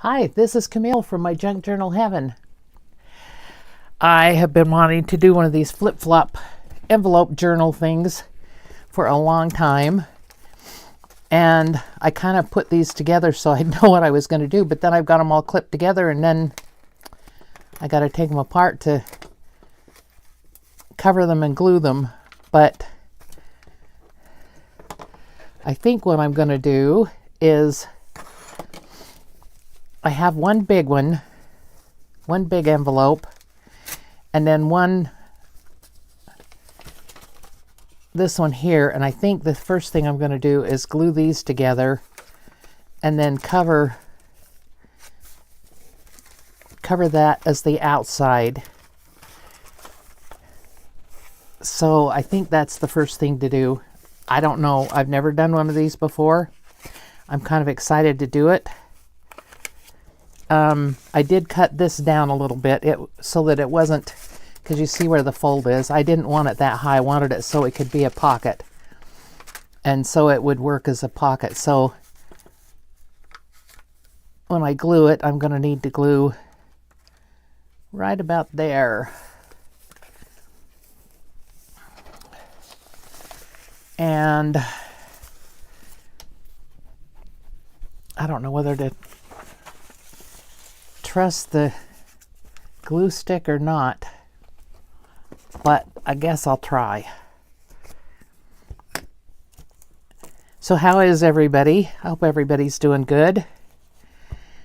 Hi, this is Camille from my Junk Journal Heaven. I have been wanting to do one of these flip-flop envelope journal things for a long time. And I kind of put these together so I know what I was going to do, but then I've got them all clipped together and then I got to take them apart to cover them and glue them. But I think what I'm going to do is I have one big one, one big envelope, and then this one here, and I think the first thing I'm going to do is glue these together and then cover that as the outside. So I think that's the first thing to do. I don't know, I've never done one of these before. I'm kind of excited to do it. I did cut this down a little bit so that it wasn't, because you see where the fold is. I didn't want it that high. I wanted it so it could be a pocket. And so it would work as a pocket. So when I glue it, I'm going to need to glue right about there. And I don't know whether to trust the glue stick or not, but I guess I'll try. So how is everybody? I hope everybody's doing good.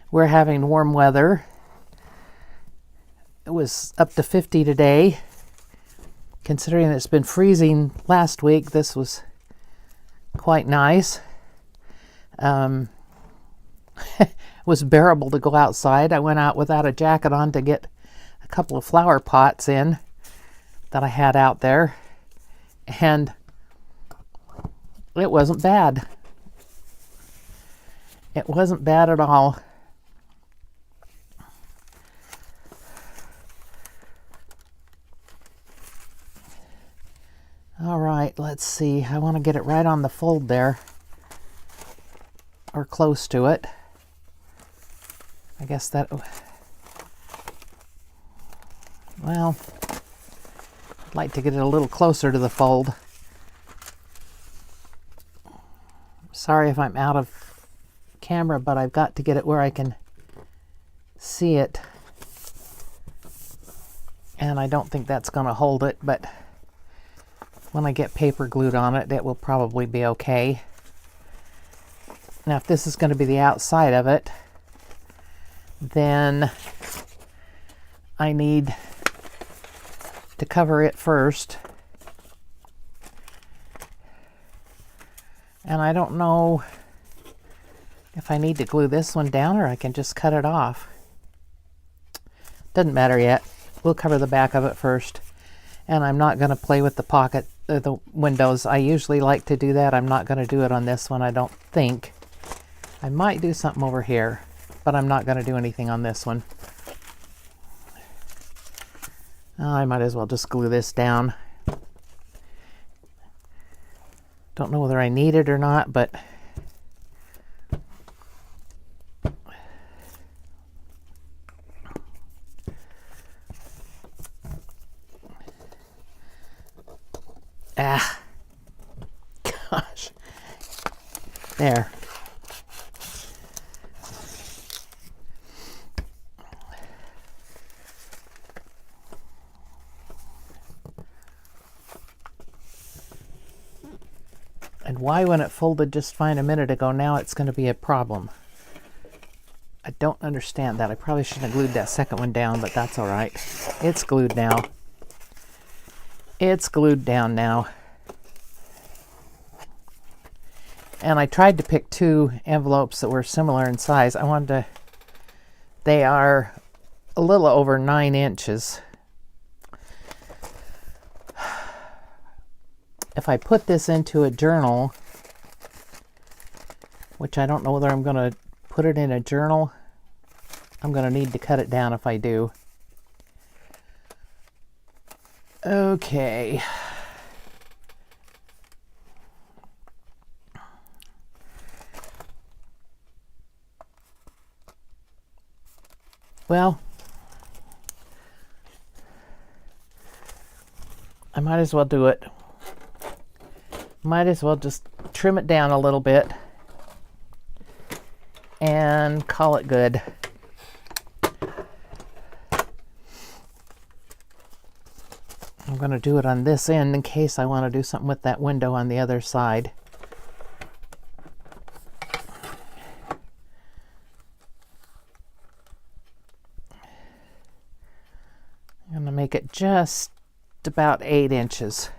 We're having warm weather. It was up to 50 today. Considering it's been freezing last week, this was quite nice. It was bearable to go outside. I went out without a jacket on to get a couple of flower pots in that I had out there, and it wasn't bad. It wasn't bad at all. All right, let's see. I want to get it right on the fold there, or close to it. I guess that, well, I'd like to get it a little closer to the fold. Sorry if I'm out of camera, but I've got to get it where I can see it. And I don't think that's going to hold it, but when I get paper glued on it, it will probably be okay. Now, if this is going to be the outside of it, then I need to cover it first. And I don't know if I need to glue this one down or I can just cut it off. Doesn't matter yet. We'll cover the back of it first. And I'm not going to play with the pocket, the windows. I usually like to do that. I'm not going to do it on this one, I don't think. I might do something over here, but I'm not going to do anything on this one. I might as well just glue this down. Don't know whether I need it or not, but gosh, there. And why, when it folded just fine a minute ago, now it's going to be a problem? I don't understand that. I probably shouldn't have glued that second one down, but that's all right. It's glued now. It's glued down now. And I tried to pick two envelopes that were similar in size. They are a little over 9 inches. If I put this into a journal, which I don't know whether I'm going to put it in a journal, I'm going to need to cut it down if I do. Okay. Well, I might as well do it. Might as well just trim it down a little bit and call it good. I'm going to do it on this end in case I want to do something with that window on the other side. I'm going to make it just about 8 inches.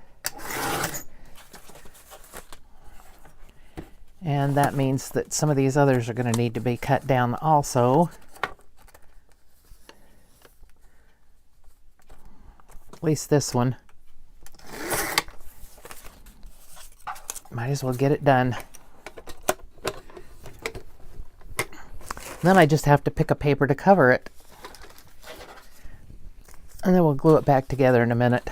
And that means that some of these others are going to need to be cut down also. At least this one. Might as well get it done. Then I just have to pick a paper to cover it. And then we'll glue it back together in a minute.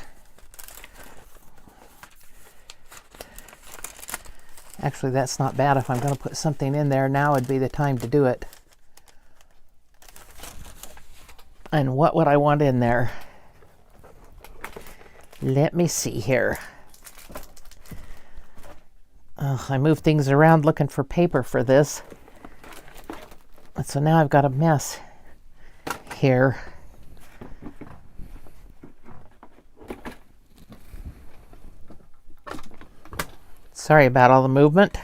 Actually, that's not bad. If I'm going to put something in there, now would be the time to do it. And what would I want in there? Let me see here. I moved things around looking for paper for this. And so now I've got a mess here. Sorry about all the movement.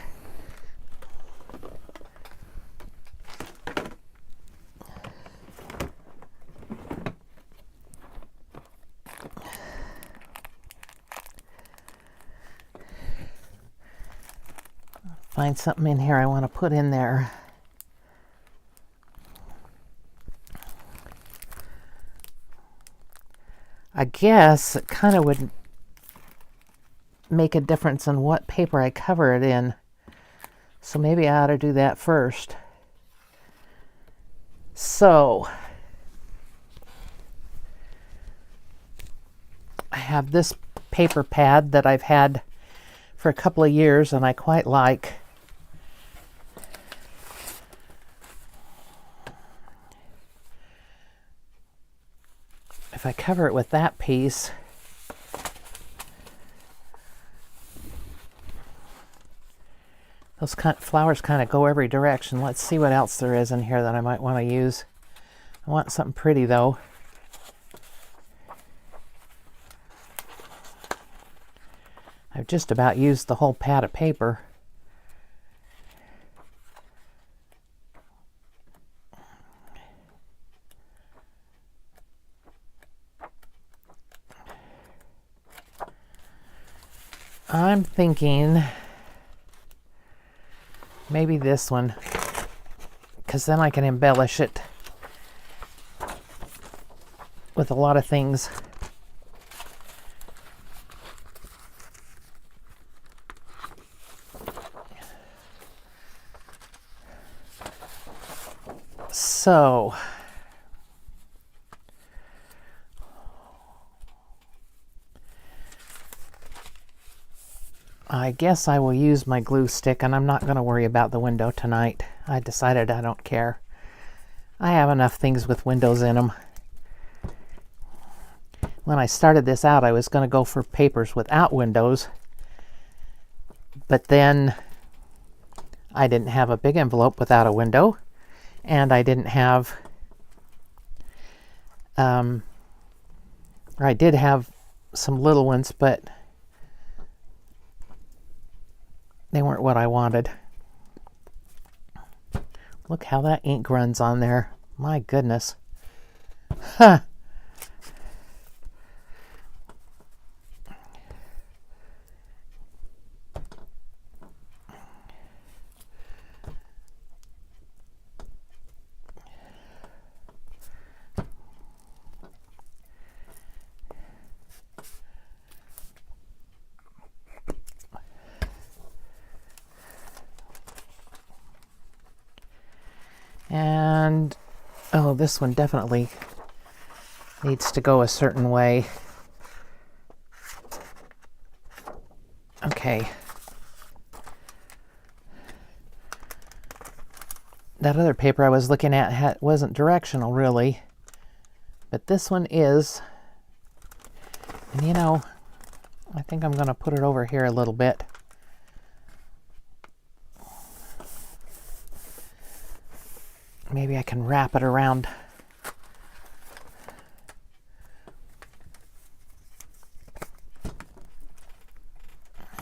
Find something in here I want to put in there. I guess it kind of would make a difference in what paper I cover it in. So maybe I ought to do that first. So I have this paper pad that I've had for a couple of years and I quite like. If I cover it with that piece, those flowers kind of go every direction. Let's see what else there is in here that I might want to use. I want something pretty though. I've just about used the whole pad of paper. I'm thinking maybe this one, because then I can embellish it with a lot of things. So I guess I will use my glue stick, and I'm not going to worry about the window tonight. I decided I don't care. I have enough things with windows in them. When I started this out, I was going to go for papers without windows, but then I didn't have a big envelope without a window, and I didn't have, or I did have some little ones, but they weren't what I wanted. Look how that ink runs on there. My goodness. Huh. And, oh, this one definitely needs to go a certain way. Okay. That other paper I was looking at wasn't directional, really. But this one is, and you know, I think I'm going to put it over here a little bit. Maybe I can wrap it around.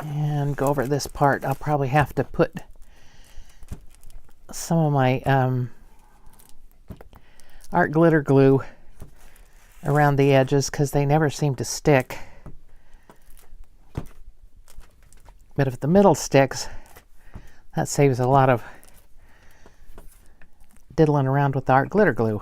And go over this part. I'll probably have to put some of my art glitter glue around the edges because they never seem to stick. But if the middle sticks, that saves a lot of diddling around with the art glitter glue.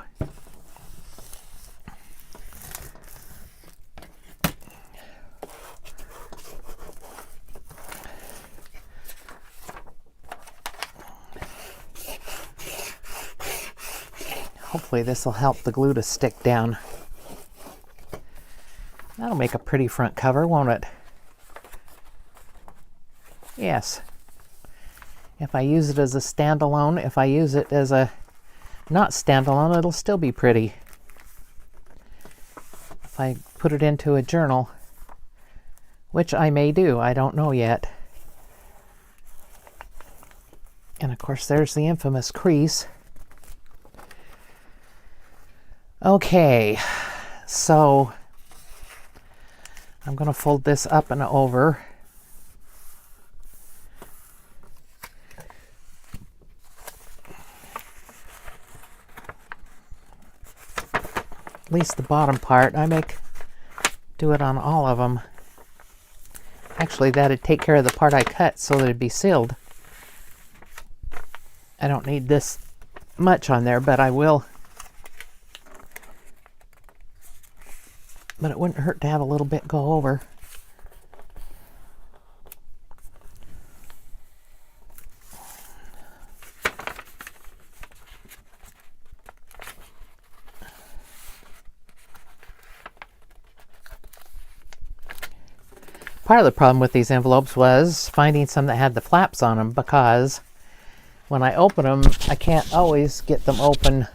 Hopefully this will help the glue to stick down. That'll make a pretty front cover, won't it? Yes. If I use it as a standalone, if I use it as a not standalone, it'll still be pretty. If I put it into a journal, which I may do, I don't know yet. And of course there's the infamous crease. Okay, so I'm going to fold this up and over. At least the bottom part. I do it on all of them. Actually, that'd take care of the part I cut so that it'd be sealed. I don't need this much on there, but I will. But it wouldn't hurt to have a little bit go over. Part of the problem with these envelopes was finding some that had the flaps on them, because when I open them, I can't always get them open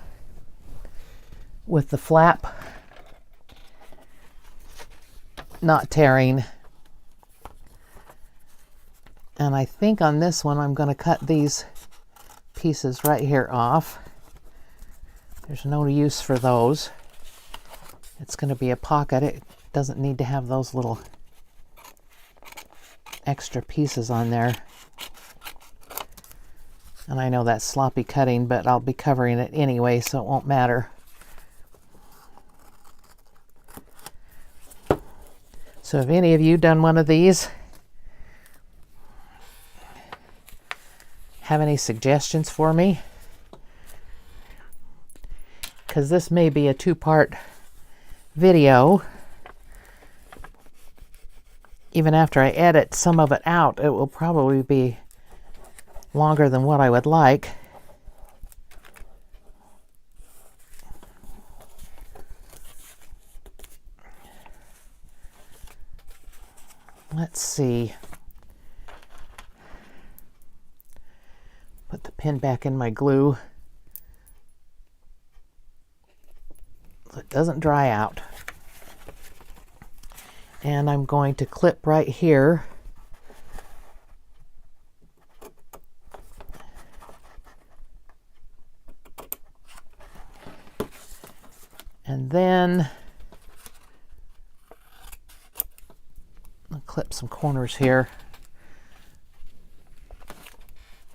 with the flap not tearing. And I think on this one I'm going to cut these pieces right here off. There's no use for those. It's going to be a pocket. It doesn't need to have those little extra pieces on there. And I know that's sloppy cutting, but I'll be covering it anyway, so it won't matter. So have any of you done one of these? Have any suggestions for me? Because this may be a two-part video. Even after I edit some of it out, it will probably be longer than what I would like. Let's see. Put the pin back in my glue so it doesn't dry out. And I'm going to clip right here. And then I'll clip some corners here.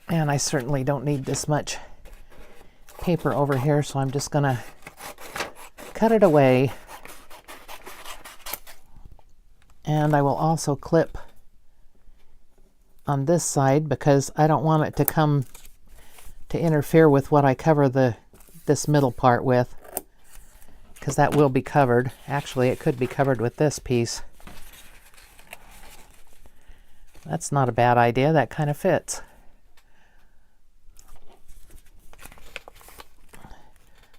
And I certainly don't need this much paper over here, so I'm just going to cut it away. And I will also clip on this side because I don't want it to come to interfere with what I cover this middle part with, because that will be covered. Actually, it could be covered with this piece. That's not a bad idea. That kind of fits.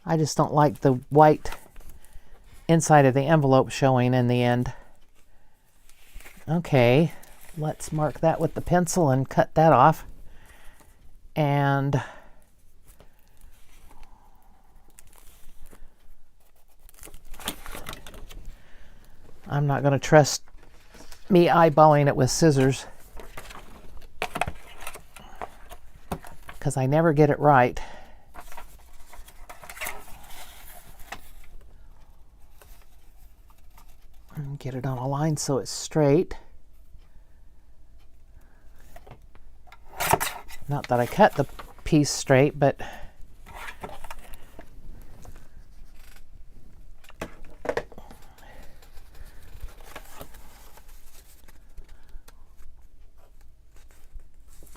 I just don't like the white inside of the envelope showing in the end. Okay, let's mark that with the pencil and cut that off. And I'm not going to trust me eyeballing it with scissors because I never get it right. And get it on a line so it's straight. Not that I cut the piece straight, but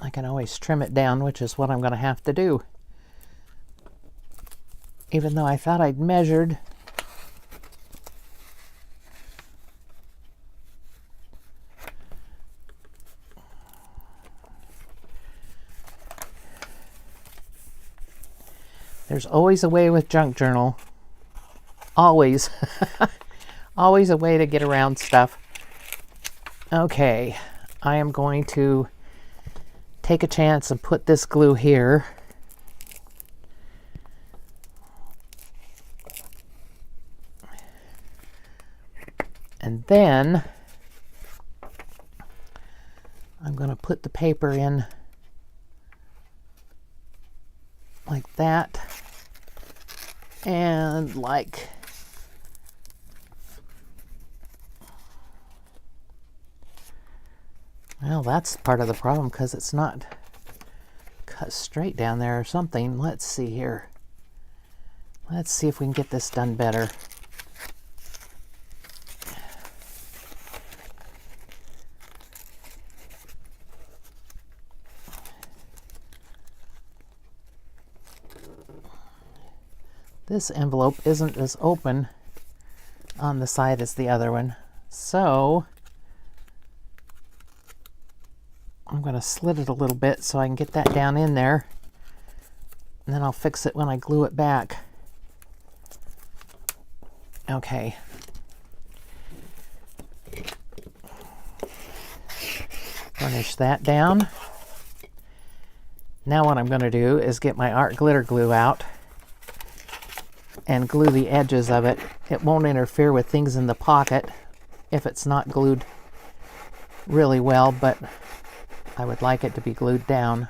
I can always trim it down, which is what I'm going to have to do. Even though I thought I'd measured. There's always a way with junk journal. Always. Always a way to get around stuff. Okay, I am going to take a chance and put this glue here. And then I'm going to put the paper in like that and like well, that's part of the problem because it's not cut straight down there or something. Let's see here. Let's see if we can get this done better. This envelope isn't as open on the side as the other one, so I'm going to slit it a little bit so I can get that down in there, and then I'll fix it when I glue it back. Okay. Burnish that down. Now what I'm going to do is get my art glitter glue out and glue the edges of it. It won't interfere with things in the pocket if it's not glued really well, but I would like it to be glued down.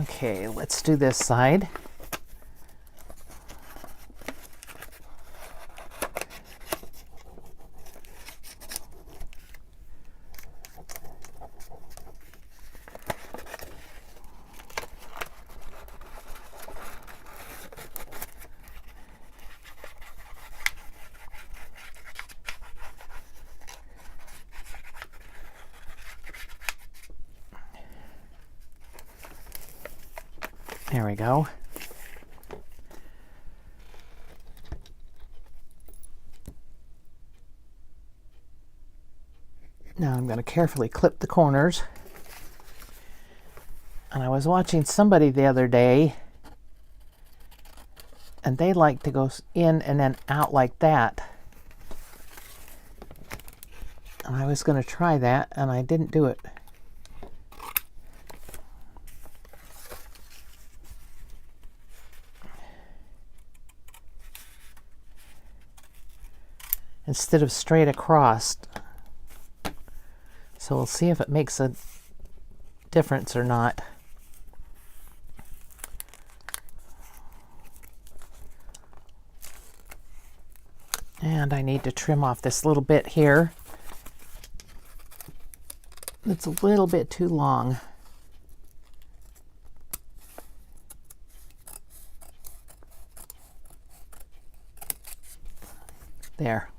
Okay, let's do this side. There we go. Now I'm going to carefully clip the corners. And I was watching somebody the other day, and they like to go in and then out like that. And I was going to try that, and I didn't do it. Instead of straight across. So we'll see if it makes a difference or not. And I need to trim off this little bit here. It's a little bit too long. There.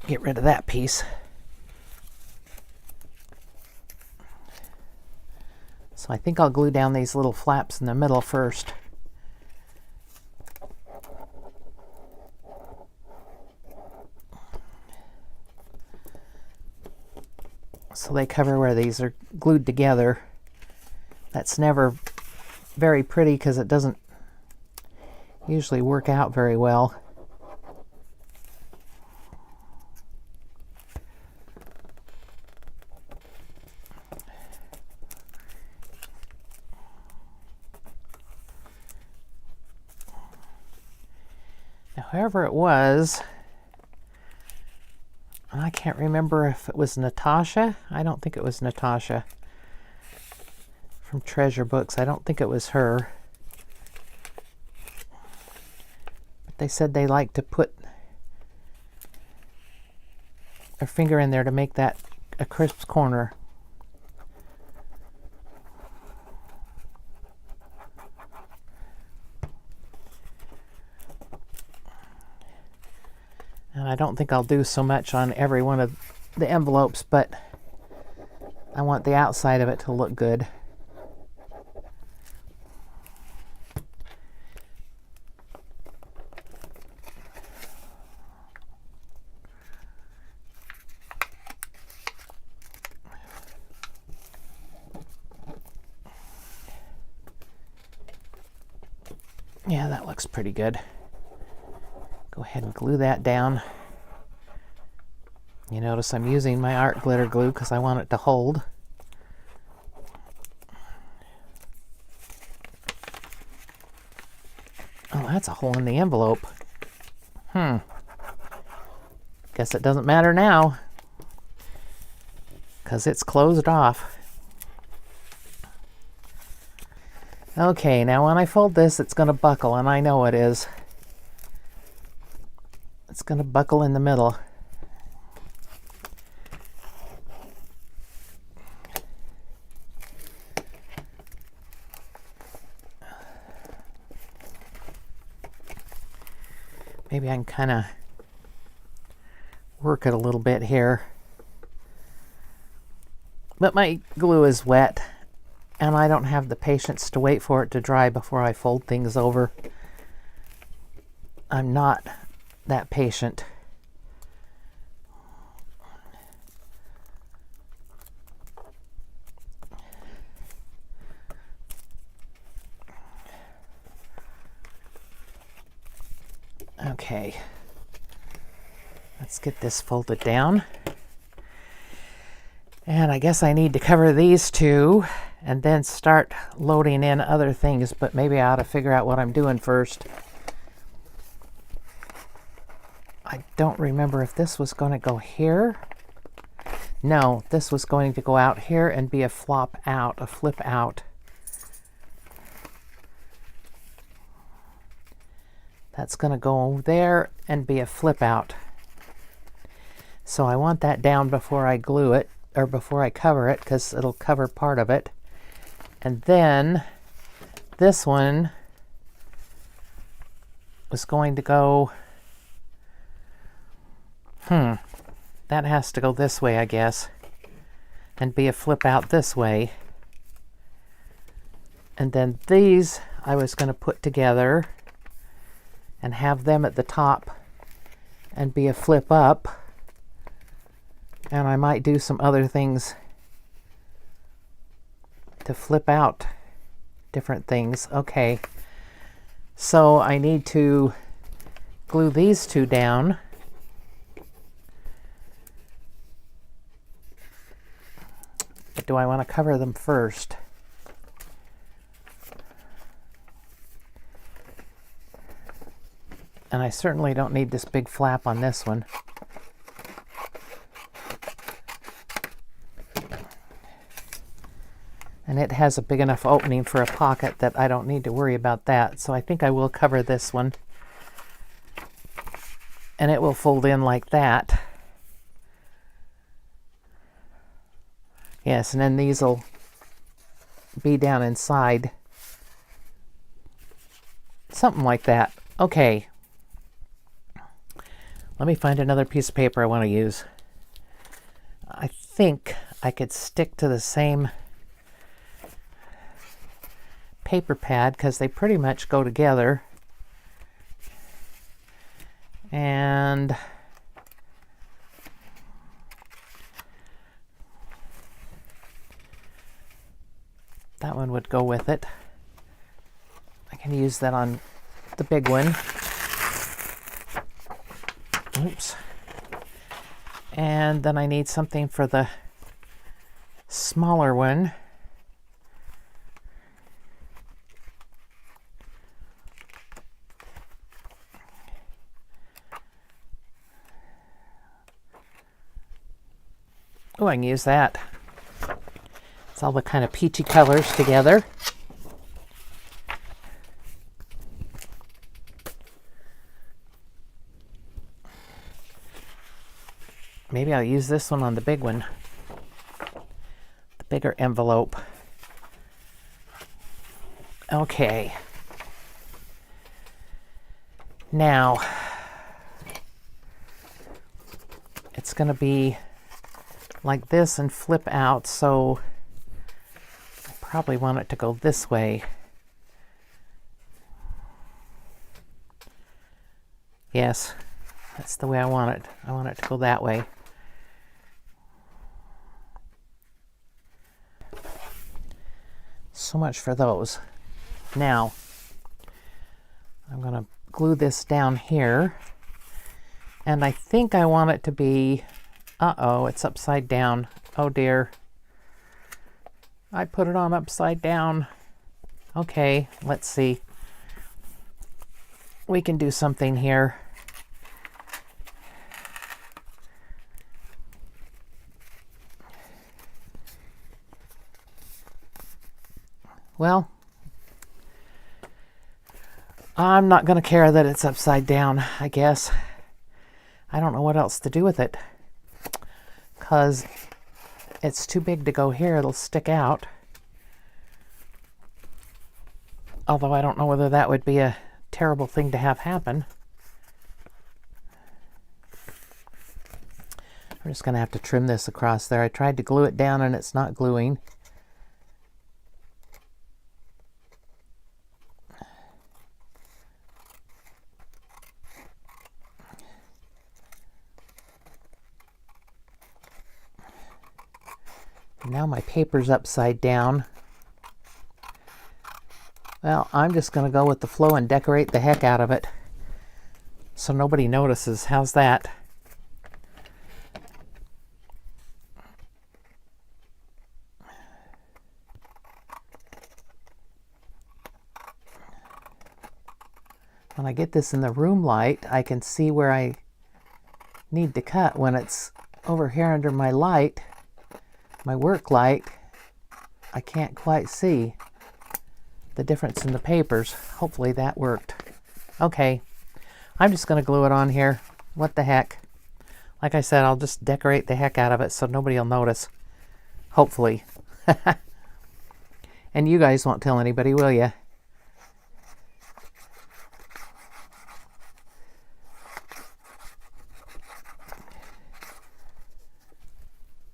Get rid of that piece. So I think I'll glue down these little flaps in the middle first. So they cover where these are glued together. That's never very pretty because it doesn't usually work out very well. Now, whoever it was, I can't remember if it was Natasha. I don't think it was Natasha from Treasure Books. I don't think it was her. But they said they like to put their finger in there to make that a crisp corner. And I don't think I'll do so much on every one of the envelopes, but I want the outside of it to look good. Yeah, that looks pretty good. Go ahead and glue that down. You notice I'm using my art glitter glue because I want it to hold. Oh, that's a hole in the envelope. Guess it doesn't matter now because it's closed off. Okay, now when I fold this, it's going to buckle, and I know it is. It's going to buckle in the middle. Maybe I can kind of work it a little bit here. But my glue is wet, and I don't have the patience to wait for it to dry before I fold things over. I'm not that patient. Okay, let's get this folded down. And I guess I need to cover these two and then start loading in other things, but maybe I ought to figure out what I'm doing first. I don't remember if this was going to go here. No, this was going to go out here and be a flip out. That's going to go there and be a flip out. So I want that down before I glue it, or before I cover it, because it'll cover part of it. And then this one was going to go, that has to go this way, I guess, and be a flip out this way. And then these I was going to put together and have them at the top and be a flip up. And I might do some other things to flip out different things. Okay, so I need to glue these two down. But do I want to cover them first? And I certainly don't need this big flap on this one. And it has a big enough opening for a pocket that I don't need to worry about that. So I think I will cover this one. And it will fold in like that. Yes, and then these will be down inside. Something like that. Okay. Let me find another piece of paper I want to use. I think I could stick to the same paper pad because they pretty much go together. And that one would go with it. I can use that on the big one. Oops. And then I need something for the smaller one. Oh, I can use that. It's all the kind of peachy colors together. Maybe I'll use this one on the big one. The bigger envelope. Okay. Now, it's going to be like this and flip out, so I probably want it to go this way. Yes, that's the way I want it. I want it to go that way. So much for those. Now, I'm going to glue this down here, and I think I want it to be, uh-oh, it's upside down. Oh dear. I put it on upside down. Okay, let's see. We can do something here. Well, I'm not going to care that it's upside down, I guess. I don't know what else to do with it, because it's too big to go here. It'll stick out. Although I don't know whether that would be a terrible thing to have happen. I'm just going to have to trim this across there. I tried to glue it down and it's not gluing. Now my paper's upside down. Well, I'm just going to go with the flow and decorate the heck out of it so nobody notices. How's that? When I get this in the room light, I can see where I need to cut. When it's over here under my light, my work light, I can't quite see the difference in the papers. Hopefully that worked. Okay, I'm just going to glue it on here. What the heck? Like I said, I'll just decorate the heck out of it so nobody will notice. Hopefully. And you guys won't tell anybody, will you?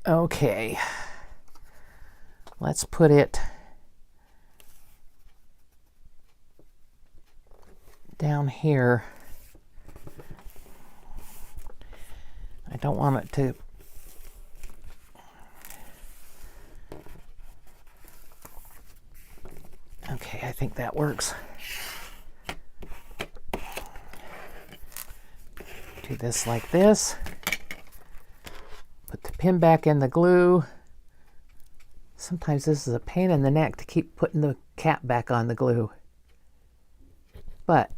Okay, let's put it down here. I don't want it to okay, I think that works. Do this like this. Put the pin back in the glue. Sometimes this is a pain in the neck to keep putting the cap back on the glue. But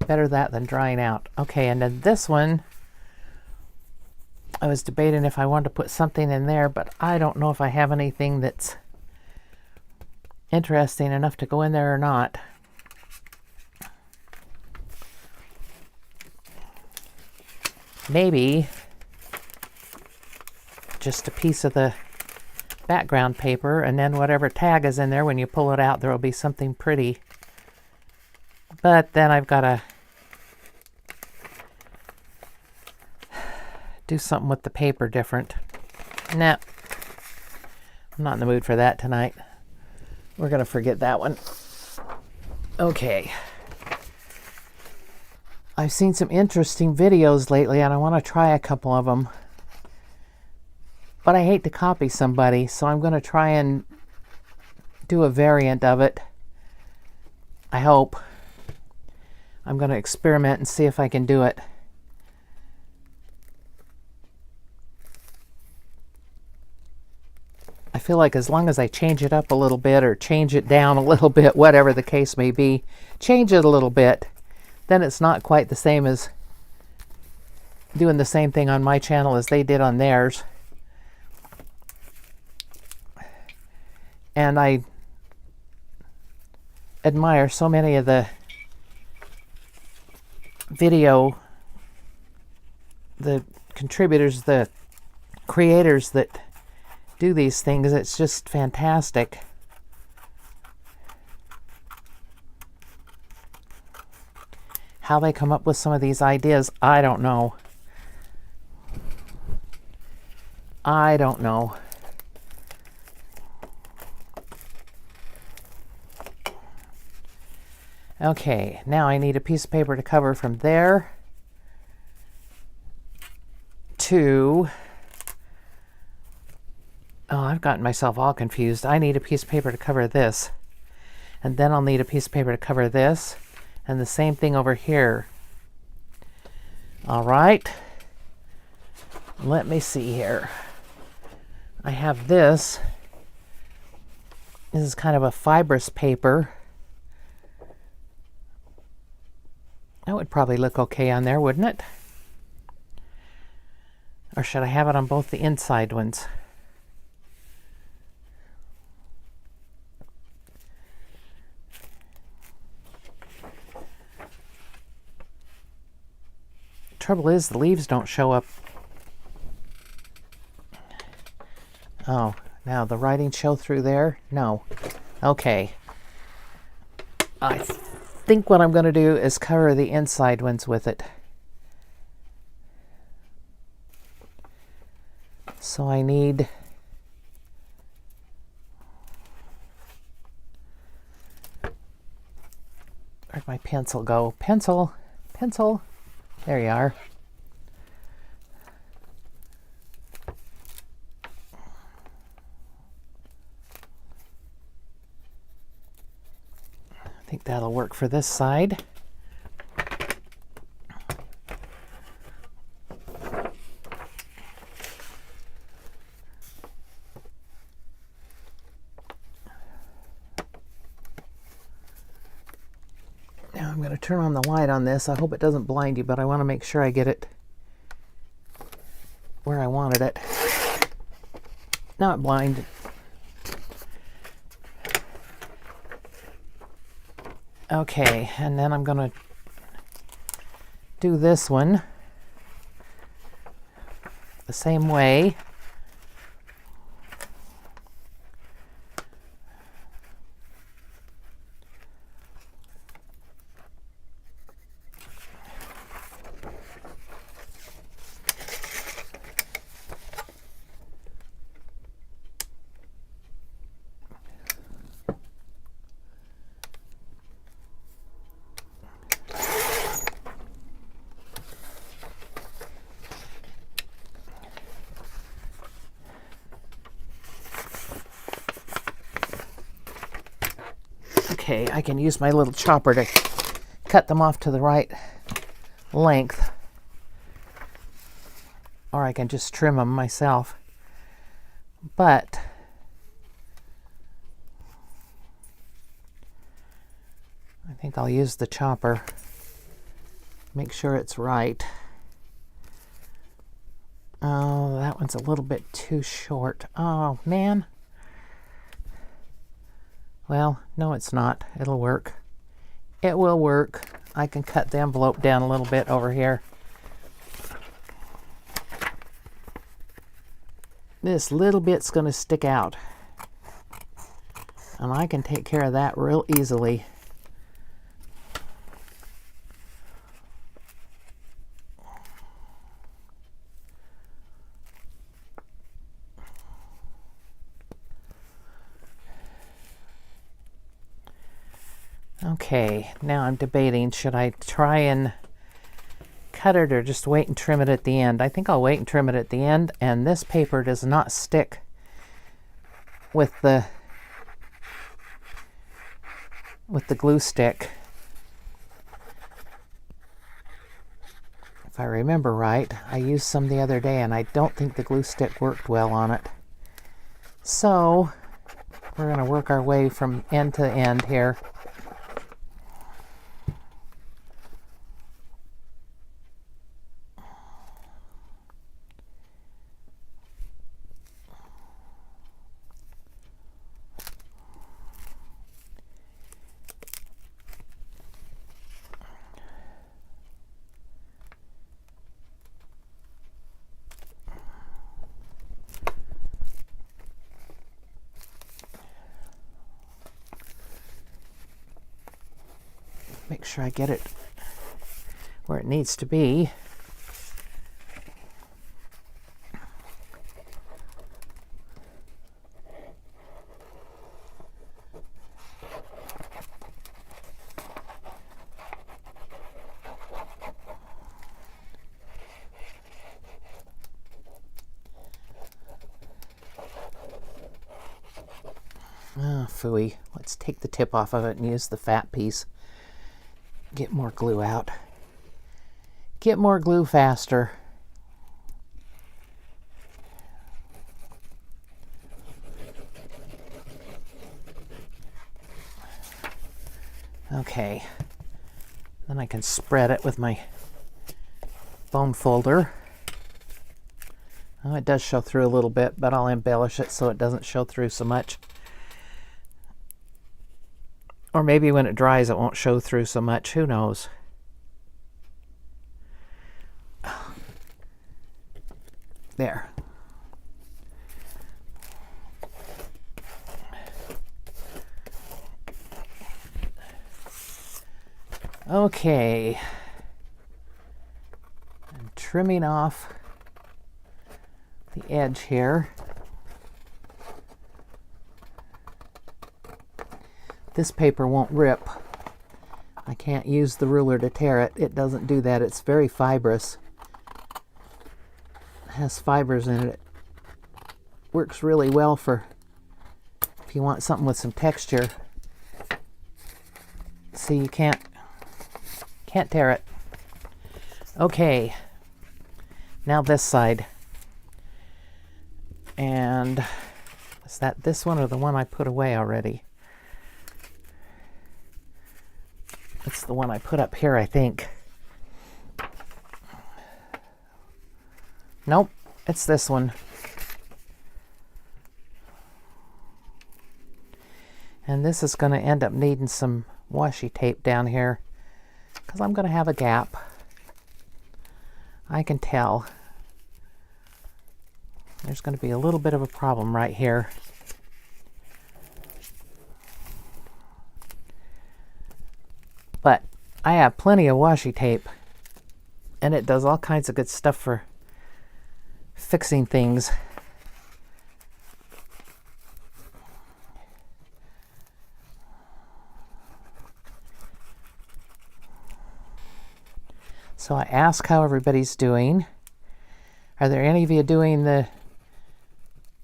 better that than drying out. Okay, and then this one, I was debating if I wanted to put something in there, but I don't know if I have anything that's interesting enough to go in there or not. Maybe just a piece of the background paper, and then whatever tag is in there, when you pull it out, there will be something pretty. But then I've got to do something with the paper different. Nah, I'm not in the mood for that tonight. We're going to forget that one. Okay. I've seen some interesting videos lately, and I want to try a couple of them. But I hate to copy somebody, so I'm going to try and do a variant of it. I hope. I'm going to experiment and see if I can do it. I feel like as long as I change it up a little bit or change it down a little bit, whatever the case may be, change it a little bit, then it's not quite the same as doing the same thing on my channel as they did on theirs. And I admire so many of the video, the contributors, the creators that do these things. It's just fantastic. How they come up with some of these ideas, I don't know. I don't know. Okay, now I need a piece of paper to cover from there to... Oh, I've gotten myself all confused. I need a piece of paper to cover this. And then I'll need a piece of paper to cover this. And the same thing over here. All right. Let me see here. I have this. This is kind of a fibrous paper. That would probably look okay on there, wouldn't it? Or should I have it on both the inside ones? Trouble is, the leaves don't show up. Oh, now the writing show through there? No. Okay. I think what I'm going to do is cover the inside ones with it. So I need... Where'd my pencil go? Pencil! Pencil! There you are. I think that'll work for this side. Now I'm going to turn on the light on this. I hope it doesn't blind you, but I want to make sure I get it where I wanted it. Not blind. Okay, and then I'm going to do this one the same way. Okay, I can use my little chopper to cut them off to the right length. Or I can just trim them myself. But I think I'll use the chopper. Make sure it's right. Oh, that one's a little bit too short. Oh, man. Well, no, it's not. It'll work. It will work. I can cut the envelope down a little bit over here. This little bit's going to stick out. And I can take care of that real easily. Okay, now I'm debating, should I try and cut it or just wait and trim it at the end? I think I'll wait and trim it at the end, and this paper does not stick with the glue stick. If I remember right, I used some the other day and I don't think the glue stick worked well on it. So we're going to work our way from end to end here. sure I get it where it needs to be. Oh, phooey. Let's take the tip off of it and use the fat piece. Get more glue out. Get more glue faster. Okay. Then I can spread it with my bone folder. Oh, it does show through a little bit, but I'll embellish it so it doesn't show through so much. Or maybe when it dries it won't show through so much. Who knows? There. Okay. I'm trimming off the edge here. This paper won't rip. I can't use the ruler to tear it. It doesn't do that. It's very fibrous. It has fibers in it. It works really well for if you want something with some texture. See, you can't tear it. Okay. Now this side. And is that this one or the one I put away already? It's the one I put up here, I think. Nope, it's this one. And this is going to end up needing some washi tape down here because I'm going to have a gap. I can tell. There's going to be a little bit of a problem right here. But I have plenty of washi tape, and it does all kinds of good stuff for fixing things. So I ask how everybody's doing. Are there any of you doing the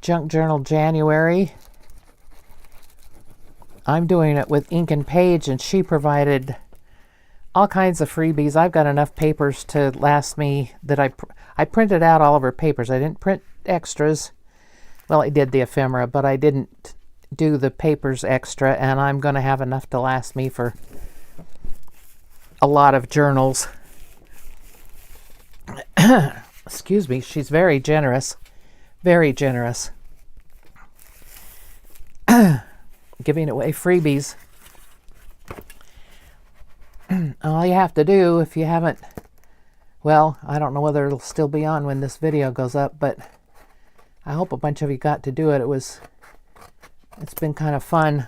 Junk Journal January? I'm doing it with Ink and Page, and she provided all kinds of freebies. I've got enough papers to last me that I printed out all of her papers. I didn't print extras. Well, I did the ephemera, but I didn't do the papers extra, and I'm going to have enough to last me for a lot of journals. Excuse me. She's very generous. Very generous. Giving away freebies. All you have to do, if you haven't, well, I don't know whether it'll still be on when this video goes up, but I hope a bunch of you got to do it. It's been kind of fun.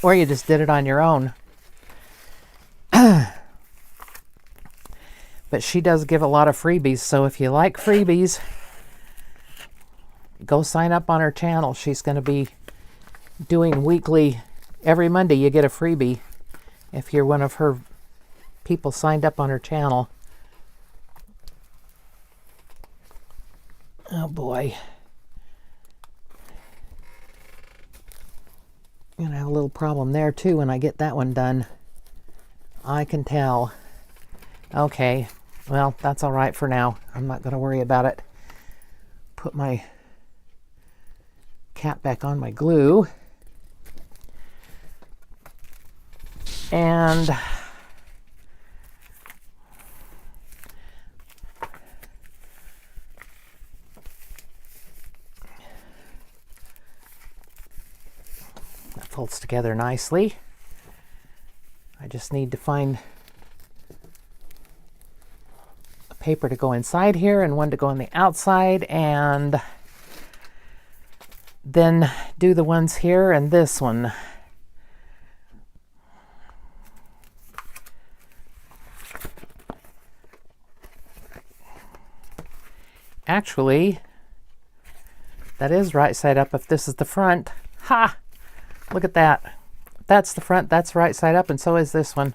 Or you just did it on your own. But she does give a lot of freebies, so if you like freebies, go sign up on her channel. She's going to be doing weekly, every Monday you get a freebie if you're one of her people signed up on her channel. Oh boy. I'm going to have a little problem there too when I get that one done. I can tell. Okay, well, that's all right for now. I'm not going to worry about it. Put my cap back on my glue. And that folds together nicely. I just need to find a paper to go inside here and one to go on the outside, and then do the ones here and this one. Actually, that is right side up if this is the front. Ha! Look at that. That's the front, that's right side up, and so is this one.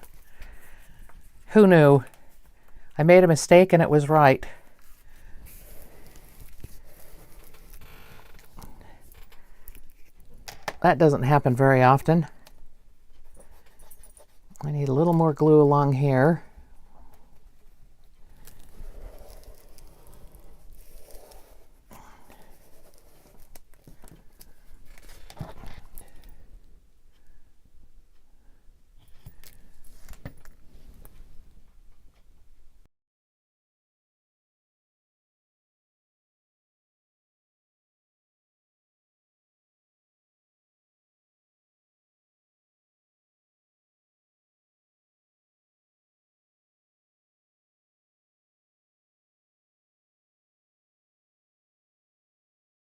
Who knew? I made a mistake and it was right. That doesn't happen very often. I need a little more glue along here.